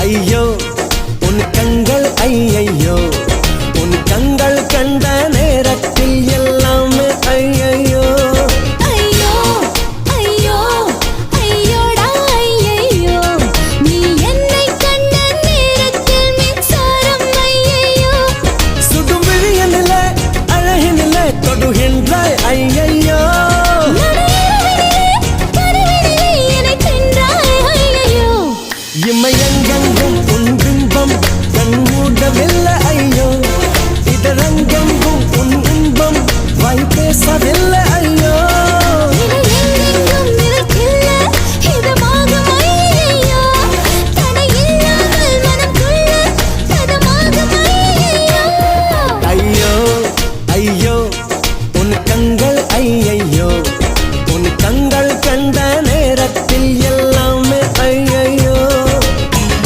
ஐயோ உன் கண்கள் ஐயையோ உன் கண்கள் கண்ட நேரத்தில் எல்லாமே ஐயையோ ஐயோ ஐயோ ஐயோடா ஐயையோ நீ என்னை கண்ட நேரத்தில் மின்சாரம் ஐயையோ சுடும் விழியனிலே அழகினிலே தொடுகின்றாய் ஐயையோ இமையெங்கெங்கும் உன் பிம்பம் கண்மூடவில்லை ஐயோ இதழெங்கெங்கும் உன் இன்பம் வாய் பேசவில்லை ஐயோ